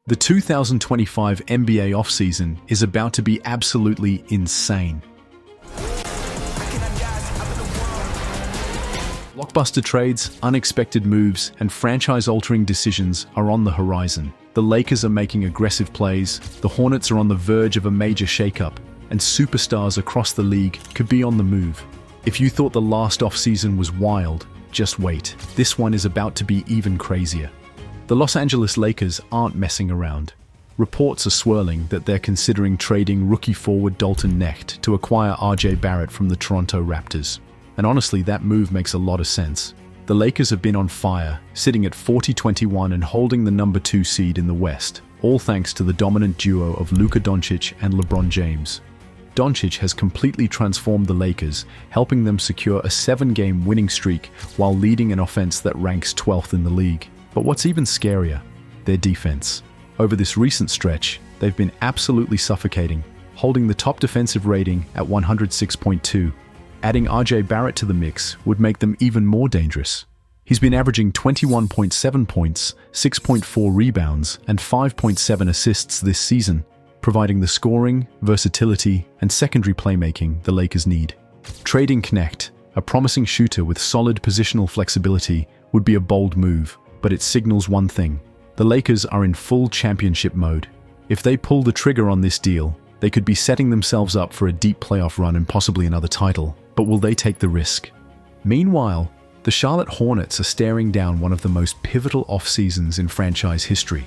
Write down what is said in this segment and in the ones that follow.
The 2025 NBA offseason is about to be absolutely insane. Blockbuster trades, unexpected moves, and franchise-altering decisions are on the horizon. The Lakers are making aggressive plays, the Hornets are on the verge of a major shakeup, and superstars across the league could be on the move. If you thought the last offseason was wild, just wait. This one is about to be even crazier. The Los Angeles Lakers aren't messing around. Reports are swirling that they're considering trading rookie forward Dalton Knecht to acquire RJ Barrett from the Toronto Raptors. And honestly, that move makes a lot of sense. The Lakers have been on fire, sitting at 40-21 and holding the number 2 seed in the West, all thanks to the dominant duo of Luka Dončić and LeBron James. Dončić has completely transformed the Lakers, helping them secure a 7-game winning streak while leading an offense that ranks 12th in the league. But what's even scarier, their defense. Over this recent stretch, they've been absolutely suffocating, holding the top defensive rating at 106.2. Adding RJ Barrett to the mix would make them even more dangerous. He's been averaging 21.7 points, 6.4 rebounds, and 5.7 assists this season, providing the scoring, versatility, and secondary playmaking the Lakers need. Trading Knecht, a promising shooter with solid positional flexibility, would be a bold move, but it signals one thing. The Lakers are in full championship mode. If they pull the trigger on this deal, they could be setting themselves up for a deep playoff run and possibly another title. But will they take the risk? Meanwhile, the Charlotte Hornets are staring down one of the most pivotal off-seasons in franchise history.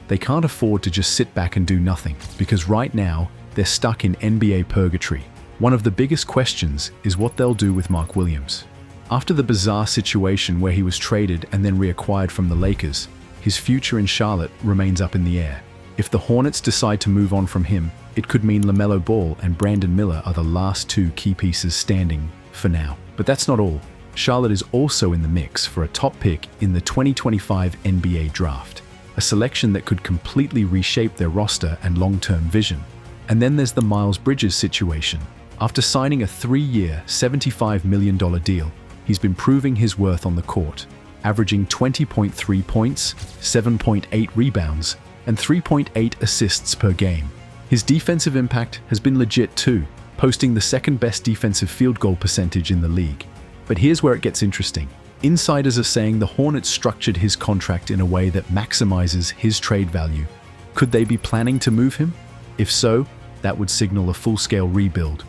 They can't afford to just sit back and do nothing, because right now, they're stuck in NBA purgatory. One of the biggest questions is what they'll do with Mark Williams. After the bizarre situation where he was traded and then reacquired from the Lakers, his future in Charlotte remains up in the air. If the Hornets decide to move on from him, it could mean LaMelo Ball and Brandon Miller are the last 2 key pieces standing for now. But that's not all. Charlotte is also in the mix for a top pick in the 2025 NBA draft, a selection that could completely reshape their roster and long-term vision. And then there's the Mikal Bridges situation. After signing a 3-year, $75 million deal, he's been proving his worth on the court, averaging 20.3 points, 7.8 rebounds, and 3.8 assists per game. His defensive impact has been legit too, posting the second-best defensive field goal percentage in the league. But here's where it gets interesting. Insiders are saying the Hornets structured his contract in a way that maximizes his trade value. Could they be planning to move him? If so, that would signal a full-scale rebuild.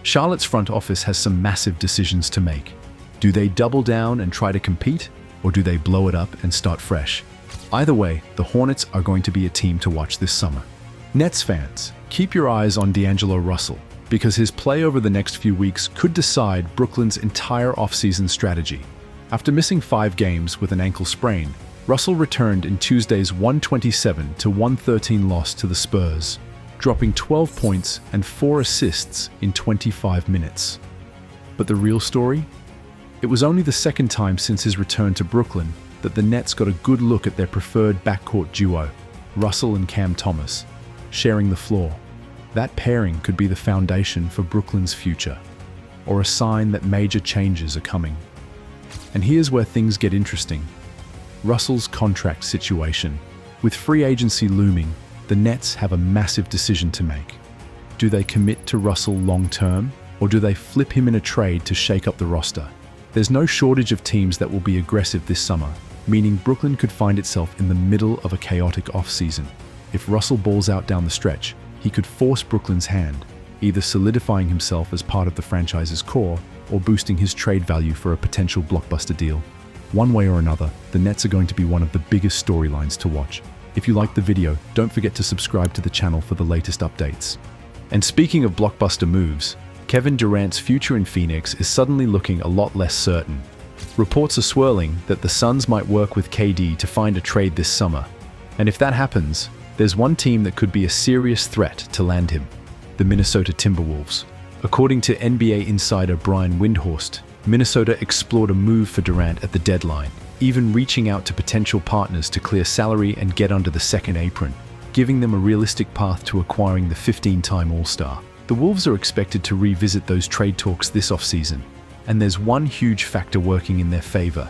Charlotte's front office has some massive decisions to make. Do they double down and try to compete, or do they blow it up and start fresh? Either way, the Hornets are going to be a team to watch this summer. Nets fans, keep your eyes on D'Angelo Russell, because his play over the next few weeks could decide Brooklyn's entire offseason strategy. After missing 5 games with an ankle sprain, Russell returned in Tuesday's 127-113 loss to the Spurs, dropping 12 points and 4 assists in 25 minutes. But the real story? It was only the second time since his return to Brooklyn that the Nets got a good look at their preferred backcourt duo, Russell and Cam Thomas, sharing the floor. That pairing could be the foundation for Brooklyn's future, or a sign that major changes are coming. And here's where things get interesting. Russell's contract situation. With free agency looming, the Nets have a massive decision to make. Do they commit to Russell long-term, or do they flip him in a trade to shake up the roster? There's no shortage of teams that will be aggressive this summer, meaning Brooklyn could find itself in the middle of a chaotic offseason. If Russell balls out down the stretch, he could force Brooklyn's hand, either solidifying himself as part of the franchise's core or boosting his trade value for a potential blockbuster deal. One way or another, the Nets are going to be one of the biggest storylines to watch. If you liked the video, don't forget to subscribe to the channel for the latest updates. And speaking of blockbuster moves, Kevin Durant's future in Phoenix is suddenly looking a lot less certain. Reports are swirling that the Suns might work with KD to find a trade this summer. And if that happens, there's one team that could be a serious threat to land him: the Minnesota Timberwolves. According to NBA insider Brian Windhorst, Minnesota explored a move for Durant at the deadline, even reaching out to potential partners to clear salary and get under the second apron, giving them a realistic path to acquiring the 15-time All-Star. The Wolves are expected to revisit those trade talks this offseason, and there's one huge factor working in their favor: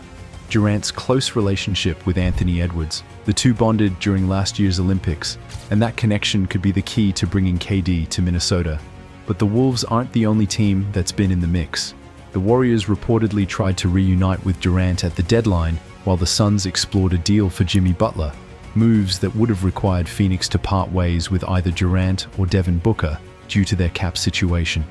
Durant's close relationship with Anthony Edwards. The two bonded during last year's Olympics, and that connection could be the key to bringing KD to Minnesota. But the Wolves aren't the only team that's been in the mix. The Warriors reportedly tried to reunite with Durant at the deadline, while the Suns explored a deal for Jimmy Butler, moves that would have required Phoenix to part ways with either Durant or Devin Booker due to their cap situation.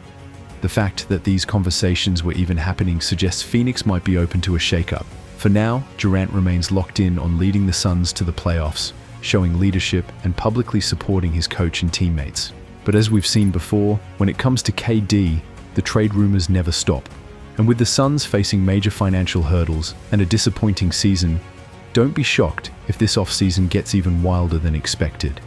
The fact that these conversations were even happening suggests Phoenix might be open to a shakeup. For now, Durant remains locked in on leading the Suns to the playoffs, showing leadership and publicly supporting his coach and teammates. But as we've seen before, when it comes to KD, the trade rumors never stop. And with the Suns facing major financial hurdles and a disappointing season, don't be shocked if this offseason gets even wilder than expected.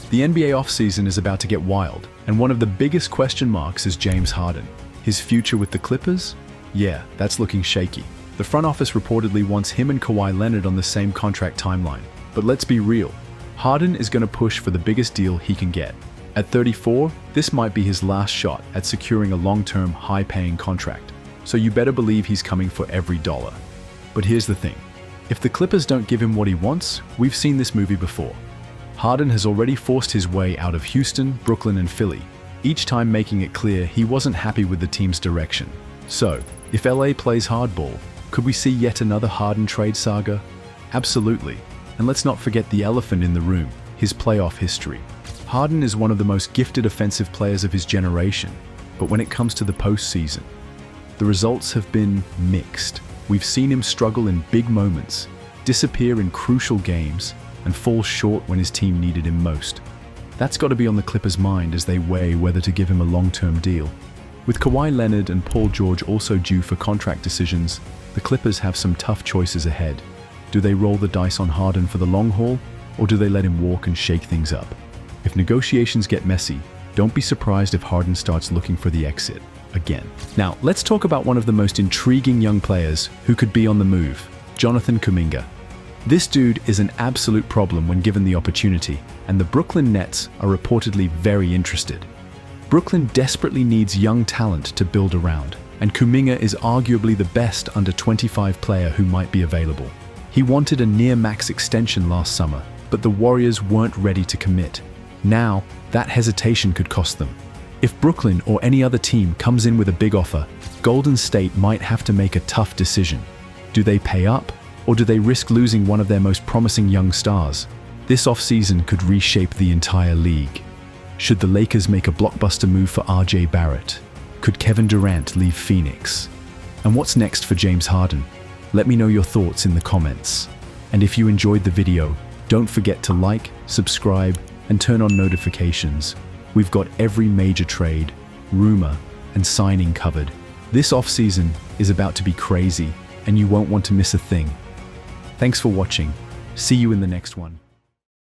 The NBA offseason is about to get wild, and one of the biggest question marks is James Harden. His future with the Clippers? Yeah, that's looking shaky. The front office reportedly wants him and Kawhi Leonard on the same contract timeline. But let's be real, Harden is going to push for the biggest deal he can get. At 34, this might be his last shot at securing a long-term, high-paying contract. So you better believe he's coming for every dollar. But here's the thing. If the Clippers don't give him what he wants, we've seen this movie before. Harden has already forced his way out of Houston, Brooklyn, and Philly, each time making it clear he wasn't happy with the team's direction. So, if LA plays hardball, could we see yet another Harden trade saga? Absolutely. And let's not forget the elephant in the room, his playoff history. Harden is one of the most gifted offensive players of his generation, but when it comes to the postseason, the results have been mixed. We've seen him struggle in big moments, disappear in crucial games, and fall short when his team needed him most. That's got to be on the Clippers' mind as they weigh whether to give him a long-term deal. With Kawhi Leonard and Paul George also due for contract decisions, the Clippers have some tough choices ahead. Do they roll the dice on Harden for the long haul, or do they let him walk and shake things up? If negotiations get messy, don't be surprised if Harden starts looking for the exit again. Now, let's talk about one of the most intriguing young players who could be on the move, Jonathan Kuminga. This dude is an absolute problem when given the opportunity, and the Brooklyn Nets are reportedly very interested. Brooklyn desperately needs young talent to build around, and Kuminga is arguably the best under 25 player who might be available. He wanted a near-max extension last summer, but the Warriors weren't ready to commit. Now, that hesitation could cost them. If Brooklyn or any other team comes in with a big offer, Golden State might have to make a tough decision. Do they pay up, or do they risk losing one of their most promising young stars? This offseason could reshape the entire league. Should the Lakers make a blockbuster move for RJ Barrett? Could Kevin Durant leave Phoenix? And what's next for James Harden? Let me know your thoughts in the comments. And if you enjoyed the video, don't forget to like, subscribe, and turn on notifications. We've got every major trade, rumor, and signing covered. This offseason is about to be crazy, and you won't want to miss a thing. Thanks for watching. See you in the next one.